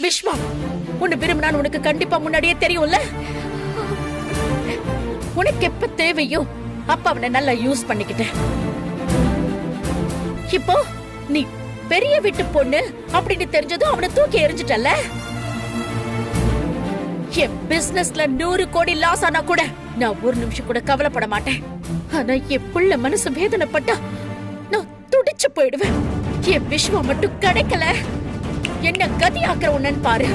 விஸ்வா உன்னை விரும்பினான்னு உனக்கு கண்டிப்பா முன்னாடியே தெரியும்ல. உனக்கு எப்ப தேவையோ அப்ப அவனை நல்லா யூஸ் பண்ணிக்கிட்ட. இப்போ நீ பெரிய வீட்டு பொண்ணு அப்படின்னு தெரிஞ்சதும் அவனை தூக்கி எறிஞ்சிட்டல. என் பிசினஸ்ல 100 கோடி லாஸ் ஆனா கூட நான் ஒரு நிமிஷம் கூட கவலைப்பட மாட்டேன். ஆனா என் புள்ள மனசு வேதனைப்பட்டா நான் துடிச்சு போயிடுவேன். என் விஸ்வா மட்டும் கிடைக்கல, என்ன கதி ஆக்குற உன்னன்னு பாரு.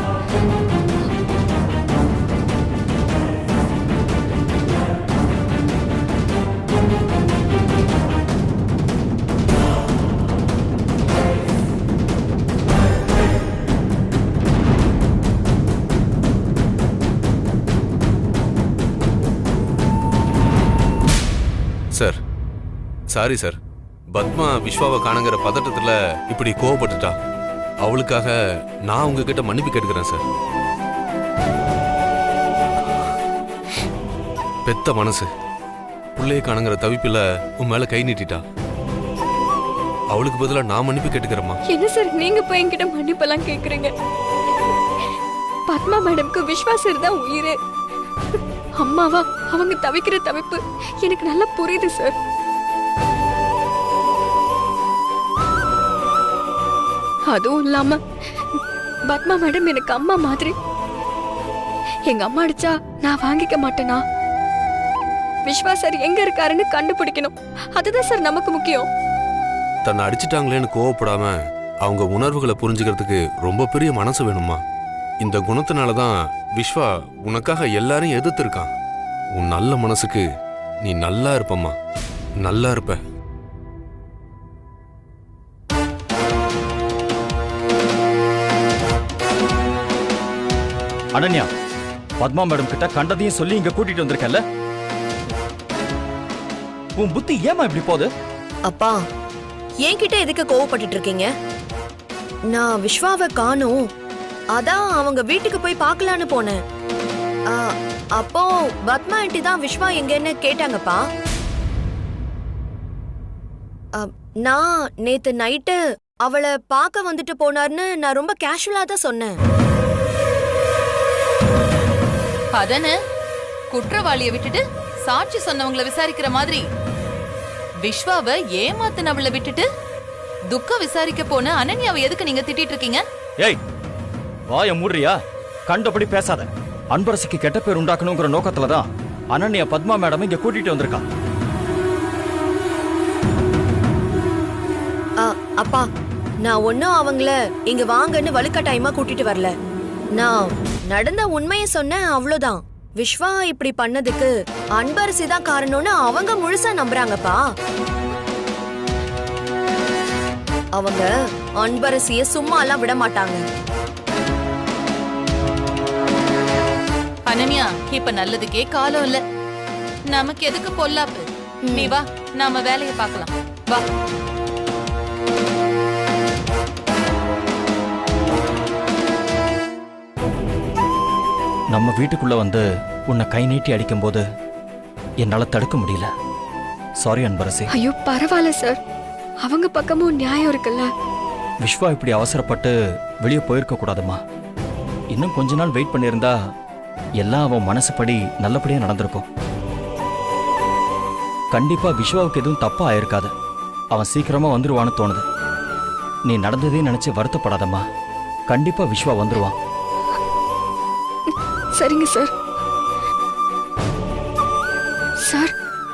Sir, sorry sir. பத்மா விஸ்வாவை காணுங்கிற பதட்டத்துல இப்படி கோவப்பட்டுட்டா. அவளுக்காக நான் உங்ககிட்ட மன்னிப்பு கேட்டுக்கிறேன் சார். பெத்த மனசு பிள்ளைய காணுங்கிற தவிப்பில உன் மேல கை நீட்டிட்டா. அவளுக்கு பதிலா நான் மன்னிப்பு கேட்டுக்கிறேம்மா. என்ன சார் நீங்க போய் என்கிட்ட மன்னிப்பெல்லாம் கேக்குறீங்க? பத்மா மேடம்க்கு விஸ்வாசர் தான் உயிர். அம்மாவா அவங்க தவிக்கிற தவிப்பு எனக்கு நல்லா புரியுது சார். அதுவும் இல்லாம பத்மா மேடம் எனக்கு அம்மா மாதிரி. எங்க அம்மா அடிச்சா நான் வாங்கிக்க மாட்டேனா? விஸ்வாசர் எங்க இருக்காருன்னு கண்டுபிடிக்கணும். அதுதான் சார் நமக்கு முக்கியம். தன்னை அடிச்சிட்டாங்களேன்னு கோவப்படாம அவங்க உணர்வுகளை புரிஞ்சுக்கிறதுக்கு ரொம்ப பெரிய மனசு வேணுமா. இந்த குணத்தினாலதான் விஸ்வா உனக்காக எல்லாரையும் எதிர்த்திருக்கான். உன் நல்ல மனசுக்கு நீ நல்லா இருப்பம்மா, நல்லா இருப்ப. அனன்யா, பத்மா மேடம் கிட்ட கண்டதையும் சொல்லி இங்க கூட்டிட்டு வந்திருக்கல. உன் புத்தி ஏமா இப்படி போகுது? அப்பா, என்கிட்ட எதுக்கு கோவப்பட்டுட்டு இருக்கீங்க? நான் விஸ்வாவை காணோம், அதான் அவங்க வீட்டுக்கு போய் பார்க்கலான்னு போனேன். அப்போ பத்மா ஆண்டி தான் விஸ்வா எங்கன்னு கேட்டாங்கப்பா. நான் நேத்து நைட்டு அவளை பார்க்க வந்துட்டு போனார்னு நான் ரொம்ப கேஷுவலா தான் சொன்னேன். அதன குற்றவாளியை விட்டுட்டு சாட்சி சொன்னவங்கள விசாரிக்கிற மாதிரி விஸ்வாவை ஏமாத்தினவளை விட்டுட்டு துக்க விசாரிக்க போன அனன்யாவை எதுக்கு நீங்க திட்டிட்டு இருக்கீங்க? ஏய், வாய மூடுறியா? கண்டபடி பேசாத. அன்பரசிக்கு கெட்ட பேர் உண்டாக்கணுங்கிற நோக்கத்துலதான் அனன்யா பத்மா மேடம் இங்க கூட்டிட்டு வந்திருக்கா. அப்பா, நான் ஒன்னும் அவங்கள இங்க வாங்கன்னு வலுக்கட்டாயமா கூட்டிட்டு வரல. நான் நடந்த உண்மையை சொன்னேன், அவ்வளவுதான். விஸ்வா இப்படி பண்ணதுக்கு அன்பரசி தான் காரணம்னு அவங்க முழுசா நம்புறாங்கப்பா. அவங்க அன்பரசிய சும்மா எல்லாம் விட மாட்டாங்க. அனன்யா, இப்ப நல்லதுக்கே காலம் இல்ல. நமக்கு எதுக்கு பொல்லாப்பு? நீ வா, நாம வேலையை பார்க்கலாம். வா. நம்ம வீட்டுக்குள்ள வந்து உன்னை கை நீட்டி அடிக்கும் போது என்னால தடுக்க முடியல. சாரி அன்பரசி. ஐயோ பரவாயில்ல சார், அவங்க பக்கமும் நியாயம் இருக்குல்ல. விஸ்வா இப்படி அவசரப்பட்டு வெளியே போயிருக்க கூடாதுமா. இன்னும் கொஞ்ச நாள் வெயிட் பண்ணியிருந்தா எல்லாம் அவன் மனசுப்படி நல்லபடியா நடந்திருக்கும். கண்டிப்பா விஸ்வாவுக்கு எதுவும் தப்பா ஆயிருக்காது. அவன் சீக்கிரமா வந்துருவான்னு தோணுது. நீ நடந்ததே நினைச்சு வருத்தப்படாதம்மா. கண்டிப்பா விஸ்வா வந்துருவான். சரிங்க சார். சார்,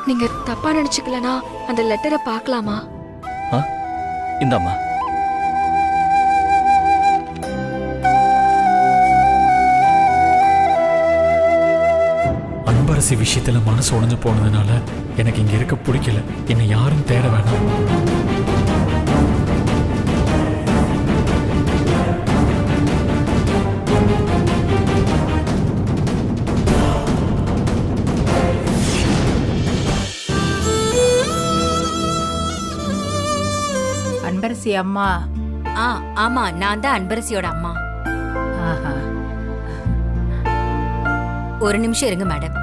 நீங்க தப்பா நினைச்சுக்கலனா அந்த லெட்டரை பார்க்கலாமா? இந்தாம்மா. அன்பரசி விஷயத்துல மனசு உடைஞ்சு போனதுனால எனக்கு இங்க இருக்க பிடிக்கல. என்னை யாரும் தேட வேணாம். அன்பரசி அம்மா. ஆமா, நான் தான் அன்பரசியோட அம்மா. ஒரு நிமிஷம் இருங்க மேடம்.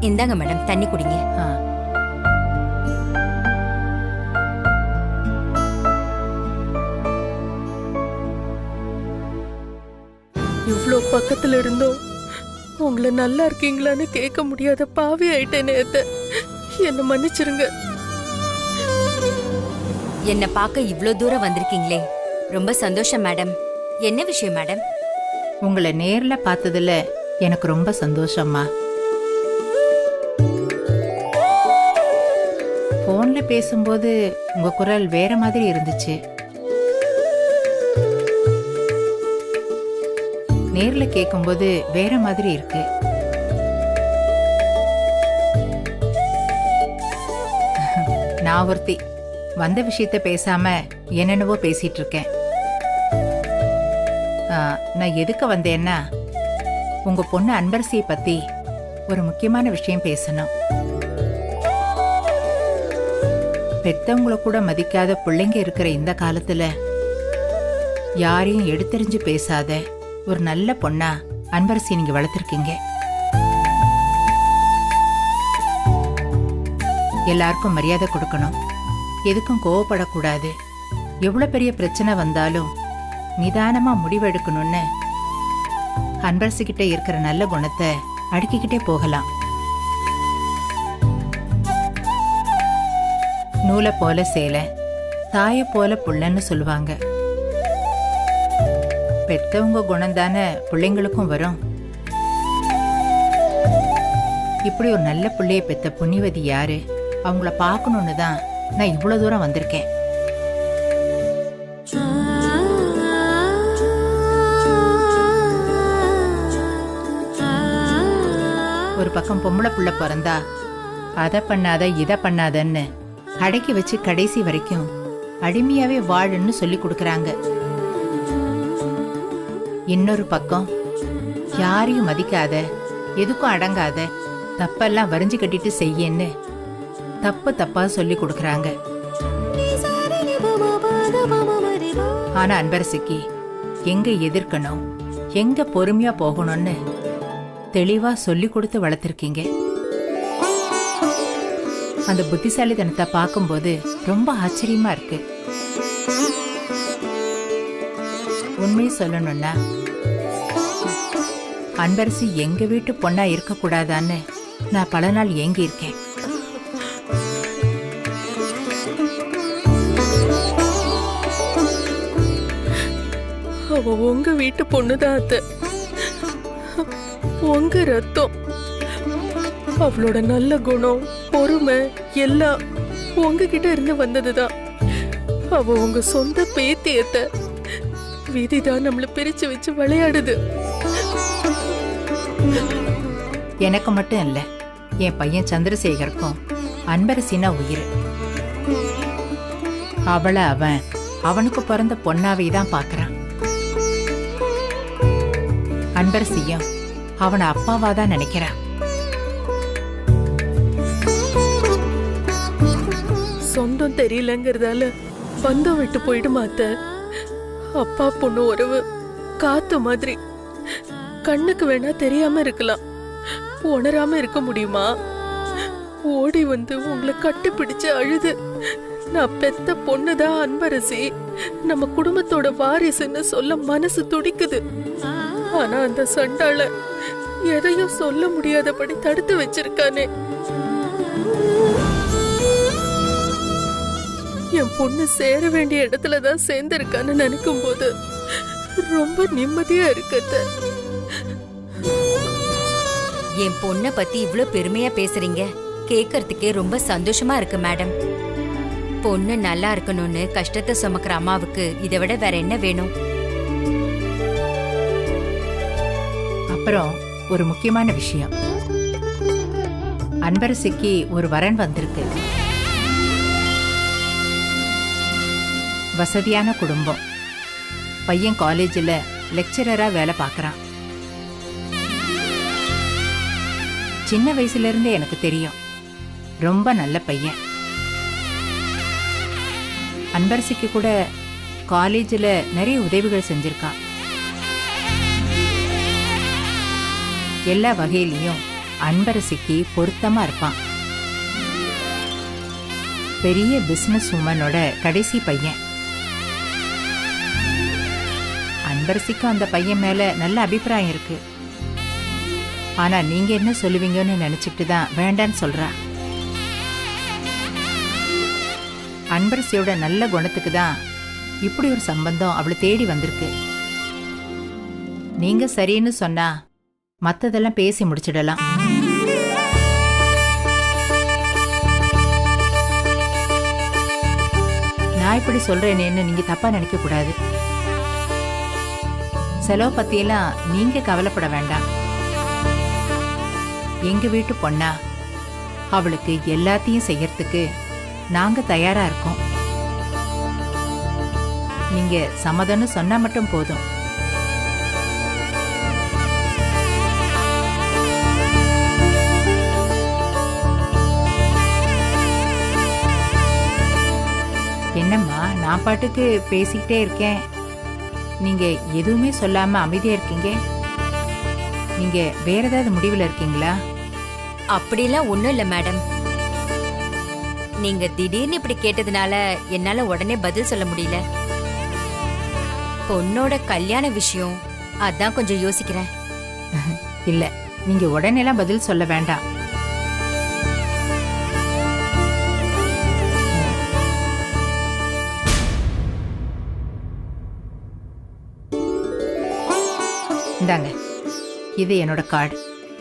இந்தாங்க மேடம், தண்ணி குடிங்க. இவ்ளோ பக்கத்துல இருந்தோம் உங்களை நல்லா இருக்கீங்களான்னு கேட்க முடியாத பாவி ஆயிட்டேனே அத்தை. என்ன மன்னிச்சிருங்க. என்ன பார்க்க இவ்ளோ தூரம் வந்திருக்கீங்களே, ரொம்ப சந்தோஷம் மேடம். என்ன விஷயம் மேடம்? உங்களை நேர்ல பார்த்ததுல எனக்கு ரொம்ப சந்தோஷம்மா. போன்ல பேசும்போது உங்க குரல் வேற மாதிரி இருந்துச்சு. நேர்ல கேட்கும்போது வேற மாதிரி இருக்கு. நான் ஒருத்தி வந்த விஷயத்த பேசாம என்னென்னவோ பேசிட்டு இருக்கேன். நான் எதுக்கு வந்தேன்னா, உங்க பொண்ணு அன்பரசியை பத்தி ஒரு முக்கியமான விஷயம் பேசணும். பெத்தவங்கள கூட மதிக்காத பிள்ளைங்க இருக்கிற இந்த காலத்துல யாரையும் எடுத்தெறிஞ்சு பேசாத ஒரு நல்ல பொண்ணா அன்பரசி நீங்க வளர்த்திருக்கீங்க. எல்லாருக்கும் மரியாதை கொடுக்கணும், எதுக்கும் கோவப்படக்கூடாது. எவ்வளவு பெரிய பிரச்சனை வந்தாலும் நிதானமா முடிவெடுக்கணும்னு அன்பரசி கிட்ட இருக்கிற நல்ல குணத்தை அடுக்கிக்கிட்டே போகலாம். நூலை போல சேலை, தாயை போல புள்ளன்னு சொல்லுவாங்க. பெத்தவங்க குணம் தானே பிள்ளைங்களுக்கும் வரும். இப்படி ஒரு நல்ல பிள்ளைய பெத்த புண்ணியவதி யாரு? அவங்கள பார்க்கணும்னு தான் நான் இவ்வளவு தூரம் வந்திருக்கேன். ஒரு பக்கம் பொம்பளை புள்ள பிறந்தா அதை பண்ணாத இதை பண்ணாதன்னு அடக்கி வச்சு கடைசி வரைக்கும் அடிமையாவே வாழுன்னு சொல்லி கொடுக்கறாங்க. இன்னொரு பக்கம் யாரையும் மதிக்காத, எதுக்கும் அடங்காத, தப்பெல்லாம் வரிஞ்சு கட்டிட்டு செய்யன்னு தப்பு தப்பா சொல்லி கொடுக்கறாங்க. ஆனா அன்பரசிக்கு எங்க எதிர்க்கணும், எங்க பொறுமையா போகணும்னு தெளிவா சொல்லி கொடுத்து வளர்த்திருக்கீங்க. அந்த புத்திசாலித்தனத்தை பார்க்கும்போது ரொம்ப ஆச்சரியமா இருக்கு. உண்மையை சொல்லணும்னா அன்பரசி எங்க வீட்டு பொண்ணா இருக்க கூடாதான்னு நான் பல நாள் ஏங்கி இருக்கேன். அவ உங்க வீட்டு பொண்ணுதான் அத்தை, உங்க ரத்தம். அவளோட நல்ல குணம், பொறுமை எல்லாம் உங்ககிட்ட இருந்து வந்ததுதான். அவ உங்க சொந்த பேத்தியத்தை. விதிதான் நம்மள பிரிச்சு வச்சு விளையாடுது. எனக்கு மட்டும் இல்ல, என் பையன் சந்திரசேகருக்கும் அன்பரசினா உயிர். அவளை அவன் அவனுக்கு பிறந்த பொண்ணாவே தான் பாக்குறான். அன்பரசியும் அவனை அப்பாவா தான் நினைக்கிறான். சொந்தம் தெரியலங்கிறதால பந்தம் விட்டு போயிடுமா அத்தை? அப்பா பொண்ணு உறவு காத்து மாதிரி. கண்ணுக்கு வேணா தெரியாம இருக்கலாம், உணராம இருக்க முடியுமா? ஓடி வந்து உங்களை கட்டி பிடிச்சு அழுது, நான் பெத்த பொண்ணுதான் அன்பரசி, நம்ம குடும்பத்தோட வாரிசுன்னு சொல்ல மனசு துடிக்குது. ஆனா அந்த சண்டாள எதையும் சொல்ல முடியாதபடி தடுத்து வச்சிருக்கானே. என் பொண்ணு சேர வேண்டிய இடத்துலதான் சேர்ந்திருக்கான்னு நினைக்கும் போது ரொம்ப நிம்மதியா இருக்குது. என் பொண்ணை பத்தி இவ்ளோ பெருமையா பேசுறீங்க, கேட்கறதுக்கே ரொம்ப சந்தோஷமா இருக்கு மேடம். பொண்ணு நல்லா இருக்கணும்னு கஷ்டத்தை சுமக்கிற அம்மாவுக்கு இதை விட வேற என்ன வேணும்? அப்புறம் ஒரு முக்கியமான விஷயம், அன்பரசிக்கு ஒரு வரன் வந்திருக்கு. வசதியான குடும்பம், பையன் காலேஜில் லெக்சரரா வேலை பார்க்கறான். சின்ன வயசுல இருந்தே எனக்கு தெரியும், ரொம்ப நல்ல பையன். அன்பரசிக்கு கூட காலேஜில் நிறைய உதவிகள் செஞ்சிருக்கான். எல்லா வகையிலையும் அன்பரசிக்கு பொருத்தமா இருப்பான். பெரிய பிசினஸ் உமனோட கடைசி பையன். அன்பரசிக்கும் அந்த பையன் மேல நல்ல அபிப்பிராயம் இருக்கு. ஆனா நீங்க என்ன சொல்லுவீங்கன்னு நினைச்சிட்டு தான் வேண்டான்னு சொல்றா. அன்பரசியோட நல்ல குணத்துக்கு தான் இப்படி ஒரு சம்பந்தம் அவளை தேடி வந்திருக்கு. நீங்க சரின்னு சொன்னா மத்ததெல்லாம் பேசி முடிச்சிடலாம். நான் இப்படி சொல்றேனேன்னு நீங்க தப்பா நினைக்க கூடாது. செலவு பத்தியெல்லாம் நீங்க கவலைப்பட வேண்டாம். எங்க வீட்டு பொண்ணா அவளுக்கு எல்லாத்தையும் செய்யறதுக்கு நாங்க தயாரா இருக்கோம். நீங்க சம்மதம்னு சொன்னா மட்டும் போதும். என்னம்மா நான் பாட்டுக்கு பேசிக்கிட்டே இருக்கேன், நீங்க எதுவுமே சொல்லாம அமைதியா இருக்கீங்க. நீங்க வேற ஏதாவது முடிவுல இருக்கீங்களா? அப்படிலாம் ஒண்ணும் இல்ல மேடம். நீங்க திடீர்னு இப்படி கேட்டதுனால என்னால உடனே பதில் சொல்ல முடியல. பொண்ணோட கல்யாண விஷயம், அதான் கொஞ்சம் யோசிக்கிறேன். இல்ல, நீங்க உடனேலாம் பதில் சொல்ல வேண்டாம். இந்தாங்க, இது என்னோட கார்டு.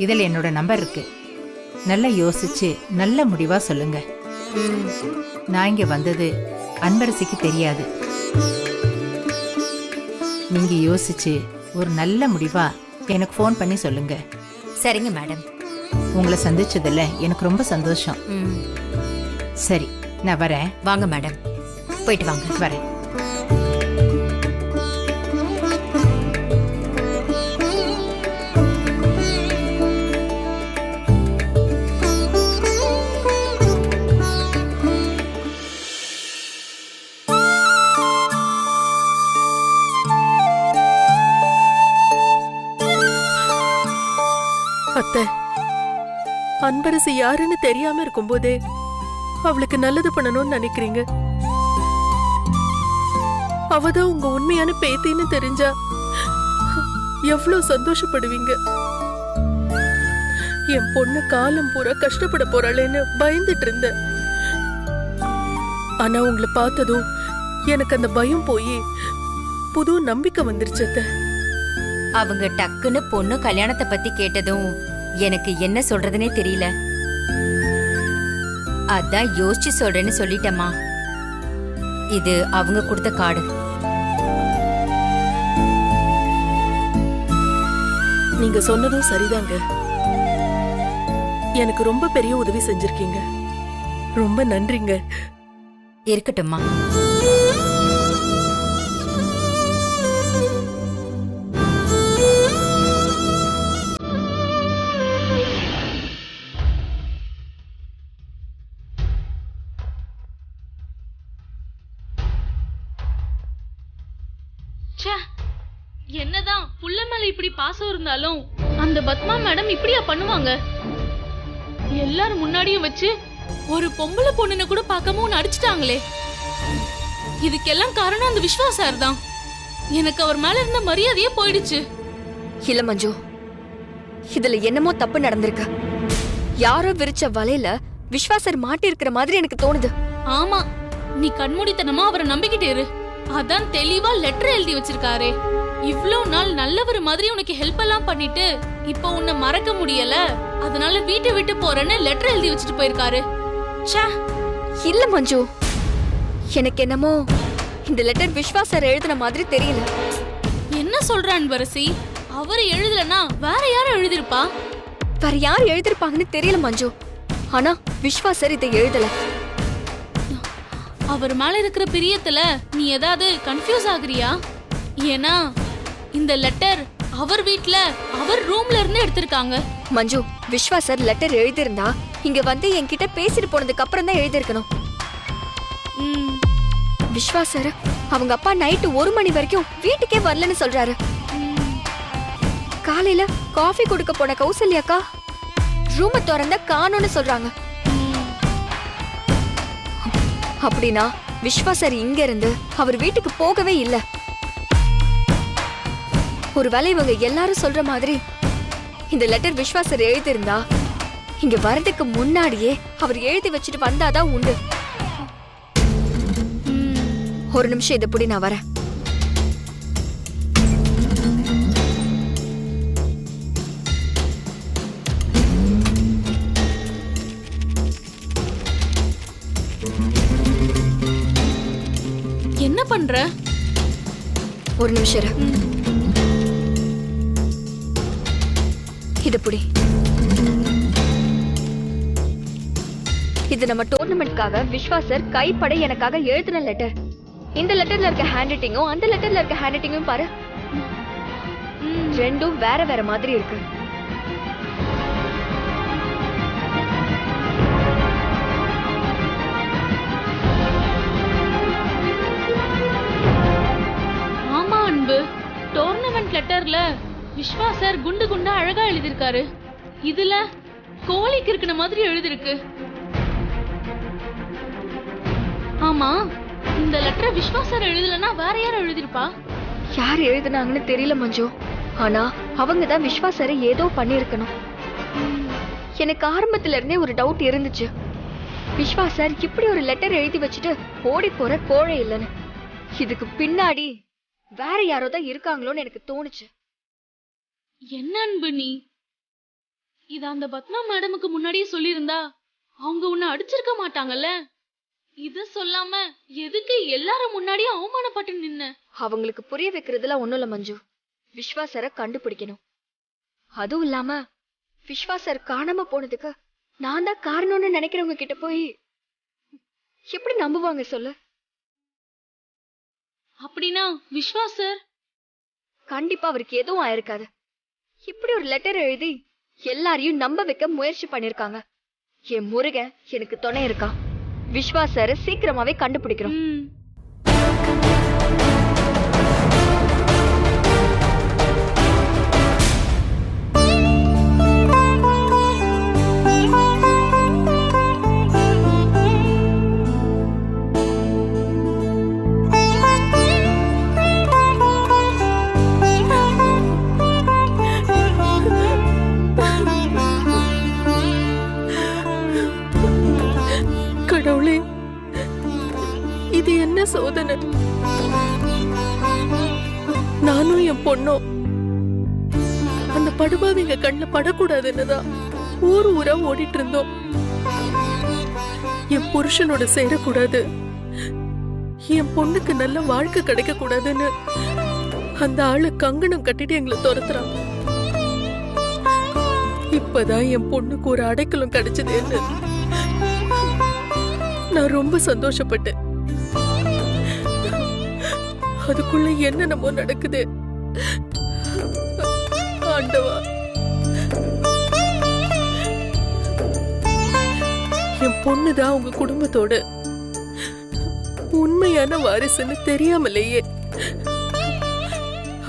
இதில் என்னோட நம்பர் இருக்கு. நல்லா யோசிச்சு நல்ல முடிவா சொல்லுங்க. நான் இங்க வந்தது அன்பரசிக்கு தெரியாது. நீங்க யோசிச்சு ஒரு நல்ல முடிவா எனக்கு ஃபோன் பண்ணி சொல்லுங்க. சரிங்க மேடம். உங்களை சந்திச்சதுல எனக்கு ரொம்ப சந்தோஷம். சரி, நான் வரேன். வாங்க மேடம், போயிட்டு வாங்க. வரேன். அத்தை, அன்பரசி யாருன்னு தெரியாம இருக்கும்போதே அவளுக்கு நல்லது பண்ணணும்னு நினைக்கிறீங்க. அவதான் உங்க உண்மையான பேத்தின்னு தெரிஞ்சா எவ்வளவு சந்தோஷப்படுவீங்க. என் பொண்ணு காலம் பூரா கஷ்டப்பட போறாளேன்னு பயந்துட்டு இருந்தேன். ஆனா உங்களை பார்த்ததும் எனக்கு அந்த பயம் போய் புது நம்பிக்கை வந்துருச்சு அத்தை. அவங்க டக்குன்னு பொண்ணு கல்யாணத்தை பத்தி கேட்டதும் எனக்கு என்ன சொல்றதுனே தெரியல. அதான் யோசிச்சு சொல்றேன்னு சொல்லிட்டேம்மா. இது அவங்க கொடுத்த கார்டு. நீங்க சொன்னதும் சரிதாங்க. எனக்கு ரொம்ப பெரிய உதவி செஞ்சிருக்கீங்க. ரொம்ப நன்றிங்க. இருக்கட்டும்மா. என்னதான் புள்ள மேல இப்படி பாசம் இருந்தாலும் அந்த பத்மா மேடம் இப்படியா பண்ணுவாங்க? எல்லாரும் முன்னாடியும் வச்சு ஒரு பொம்பளை பொண்ணுன்னு கூட பார்க்காம உன்னை அடிச்சிட்டாங்களே. இதுக்கெல்லாம் காரணம் அந்த விஸ்வா சார் தான். எனக்கு அவர் மேல இருந்த மரியாதையே போயிடுச்சு. இல்ல மஞ்சு, இதுல என்னமோ தப்பு நடந்திருக்கு. யாரோ விரிச்ச வலையில விஸ்வாசர் மாட்டி இருக்கிற மாதிரி எனக்கு தோணுது. ஆமா, நீ கண்மூடித்தனமா அவரை நம்பிக்கிட்டே இரு. அதான் தெளிவா லெட்டர் எழுதி வச்சிருக்காரே. இவ்ளோ நாள் நல்லவர் மாதிரி உனக்கு ஹெல்ப் எல்லாம் பண்ணிட்டு இப்ப உன்னை மறக்க முடியல, அதனால வீட்டை விட்டு போறேன்னு லெட்டர் எழுதி வச்சுட்டு போயிருக்காரு. இல்ல மஞ்சு, எனக்கு என்னமோ இந்த லெட்டர் விஸ்வாசர் எழுதின மாதிரி தெரியல. என்ன சொல்ற அன்பரசி? அவர் எழுதலனா வேற யாரும் எழுதிருப்பா? வேற யார் எழுதிருப்பாங்கன்னு தெரியல மஞ்சு. ஆனா விஸ்வாசர் இதை எழுதல. அவர் மேல இருக்கிற பிரியத்துல நீ ஏதாவது கன்ஃபியூஸ் ஆகுறியா? ஏன்னா இந்த லெட்டர் அவர் வீட்ல அவர் ரூம்ல இருந்து எடுத்திருக்காங்க. மஞ்சு, விஸ்வாசர் லெட்டர் எழுதிருந்தா இங்க வந்து என்கிட்ட பேசிட்டு போனதுக்கு அப்புறம் தான் எழுதிருக்கணும். விஸ்வாசர் அவங்க அப்பா நைட்டு 1 மணி வரைக்கும் வீட்டுக்கே வரலன்னு சொல்றாரு. காலையில காஃபி கொடுக்க போன கௌசல்யாக்கா ரூமை திறந்த காணோன்னு சொல்றாங்க. அப்படின்னா விஸ்வா சார் இங்க இருந்து அவர் வீட்டுக்கு போகவே இல்ல. ஒருவேளை இவங்க எல்லாரும் சொல்ற மாதிரி இந்த லெட்டர் விஸ்வா சார் எழுதியிருந்தா இங்க வரதுக்கு முன்னாடியே அவர் எழுதி வச்சுட்டு வந்தாதான் உண்டு. ஒரு நிமிஷம் இதை புடி, நான் வரேன். என்ன பண்ற? ஒரு நிமிஷம் இரு. இத புடி. இது நம்ம டோர்னமெண்ட்காக விஸ்வா சார் கைப்பட எனக்காக எழுதின லெட்டர். இந்த லெட்டர்ல இருக்க ஹேண்ட் ரைட்டிங்கும் அந்த லெட்டர்ல இருக்க ஹேண்ட் ரைட்டிங்கும் பாரு, ரெண்டும் வேற வேற மாதிரி இருக்கு. ஆமா அன்பு, டோர்னமெண்ட் லெட்டர்ல விஸ்வா சார் குண்டு குண்டா அழகா எழுதிருக்காரு. இதுல கோழிக்கு இருக்கிற மாதிரி எழுதிருக்கு. ஆமா, இந்த லெட்டரை விஸ்வா சார் எழுதலன்னா வேற யாரும் எழுதிருப்பா? யார் எழுதுனாங்கன்னு தெரியல மஞ்சு. ஆனா அவங்க தான் விஸ்வா சாரை ஏதோ பண்ணிருக்கணும். எனக்கு ஆரம்பத்துல இருந்தே ஒரு டவுட் இருந்துச்சு. விஸ்வா சார் இப்படி ஒரு லெட்டர் எழுதி வச்சுட்டு ஓடி போற கோழை இல்லைன்னு. இதுக்கு பின்னாடி வேற யாரோ தான் இருக்காங்களோன்னு எனக்கு தோணுச்சு. என்ன அன்பு நீ? இத அந்த பத்மா மேடமுக்கு முன்னாடியே சொல்லியிருந்தா அவங்க உன்னை அடிச்சிருக்க மாட்டாங்கல்ல. இத சொல்லாம எதுக்கு எல்லாரும் முன்னாடியே அவமானப்பட்டு நின்ன? அவங்களுக்கு புரிய வைக்கிறதுல ஒண்ணும் இல்ல மஞ்சு. விஸ்வா சாரை கண்டுபிடிக்கணும். அதுவும் இல்லாம விஸ்வா சார் காணாம போனதுக்கு நான் தான் காரணம்னு நினைக்கிறவங்க கிட்ட போய் எப்படி நம்புவாங்க சொல்லு? அப்படின்னா விஸ்வா சார் கண்டிப்பா அவருக்கு எதுவும் ஆயிருக்காது. இப்படி ஒரு லெட்டர் எழுதி எல்லாரையும் நம்ப வைக்க முயற்சி பண்ணிருக்காங்க. என் முருகன் எனக்கு துணை இருக்கான். விஸ்வா சார் சீக்கிரமாவே கண்டுபிடிக்கிறோம். கடவுளே, இது என்ன சோதனை? நானும் என் பொண்ணும் அந்த படுபாவிங்க கண்ணுல படக்கூடாதுன்னுதான் ஊர் ஊரா ஓடிட்டு இருந்தோம். என் புருஷனோட சேரக்கூடாது, என் பொண்ணுக்கு நல்ல வாழ்க்கை கிடைக்க கூடாதுன்னு அந்த ஆளு கங்கணம் கட்டிட்டு எங்களை துரத்துறான். இப்பதான் என் பொண்ணுக்கு ஒரு அடைக்கலம் கிடைச்சதுன்னு நான் ரொம்ப சந்தோஷப்பட்டேன். அதுக்குள்ள என்னென்னமோ நடக்குது. ஆண்டவா, என் பொண்ணுதான் உங்க குடும்பத்தோட உண்மையான வாரிசுன்னு தெரியாமலேயே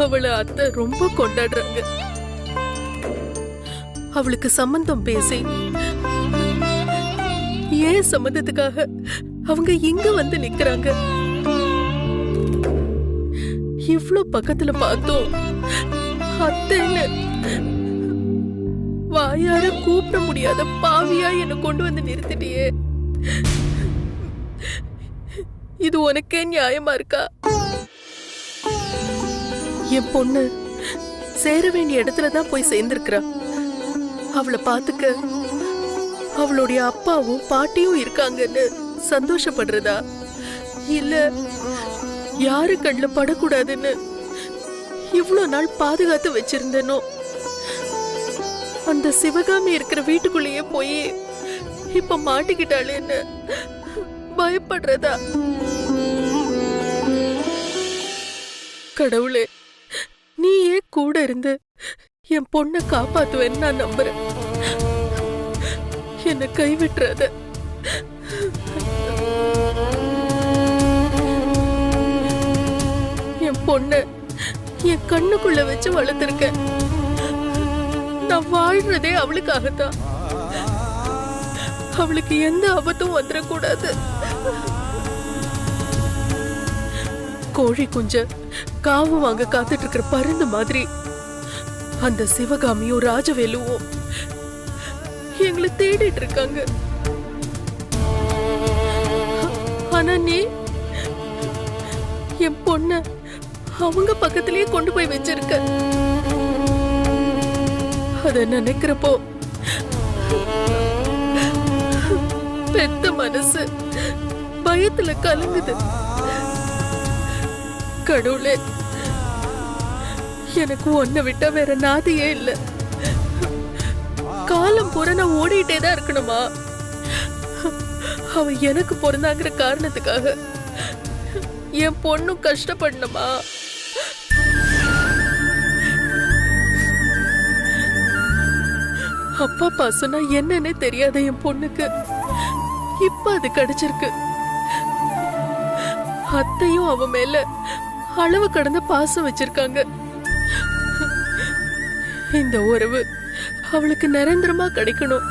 அவளை அத்தை ரொம்ப கொண்டாடுறாங்க. அவளுக்கு சம்பந்தம் பேசி ஏன் சம்மந்தத்துக்காக அவங்க இங்க வந்து நிக்கிறாங்க. இவ்ளோ பக்கத்துல பார்த்தோம் அத்தைன்னு வாயார கூப்பிட முடியாத பாவியா என்ன கொண்டு வந்து நிறுத்திட்டியே. இது உனக்கே நியாயமா இருக்கா? என் பொண்ணு சேர வேண்டிய இடத்துலதான் போய் சேர்ந்திருக்கிறா. அவளை பாத்துக்க அவளுடைய அப்பாவும் பாட்டியும் இருக்காங்கன்னு சந்தோஷப்படுறதா, இல்ல யாரு கண்ணுல படக்கூடாதுன்னு இவ்வளவு நாள் பாதுகாத்து வச்சிருந்தனோ அந்த சிவகாமி இருக்கிற வீட்டுக்குள்ளேயே போய் இப்ப மாட்டிக்கிட்டாளேன்னு பயப்படுறதா? கடவுளே, நீயே கூட இருந்து என் பொண்ணை காப்பாத்துவேன்னு நான் நம்புறேன். என்ன கைவிட்டுறாத. என் பொண்ண என் கண்ணுக்குள்ள வச்சு வளர்த்திருக்க. நான் வாழ்றதே அவளுக்காகத்தான். அவளுக்கு எந்த ஆபத்தும் வந்துடக்கூடாது. கோழி குஞ்ச காவு வாங்க காத்துட்டு இருக்கிற பருந்து மாதிரி அந்த சிவகாமியும் ராஜவேலுவும் எங்களை தேடிட்டு இருக்காங்க. ஆனா நீ என் பொண்ண அவங்க பக்கத்திலேயே கொண்டு போய் வச்சிருக்க. அத நினைக்கிறப்போ பெத்த மனசு பயத்துல கலங்குது. கடவுளே, எனக்கு ஒன்ன விட்டா வேற நாதியே இல்ல. காலம் பூரா நான் ஓடிட்டே தான் இருக்கணுமா? அவ எனக்கு பிறந்தாங்கிற காரணத்துக்காக என் பொண்ணும் கஷ்டப்படணுமா? அப்பா பாசம்னா என்னன்னே தெரியாத என் பொண்ணுக்கு இப்ப அது கிடைச்சிருக்கு. அத்தையும் அவ மேல அளவு கடந்த பாசம் வச்சிருக்காங்க. இந்த உறவு அவளுக்கு நிரந்தரமா கிடைக்கணும்.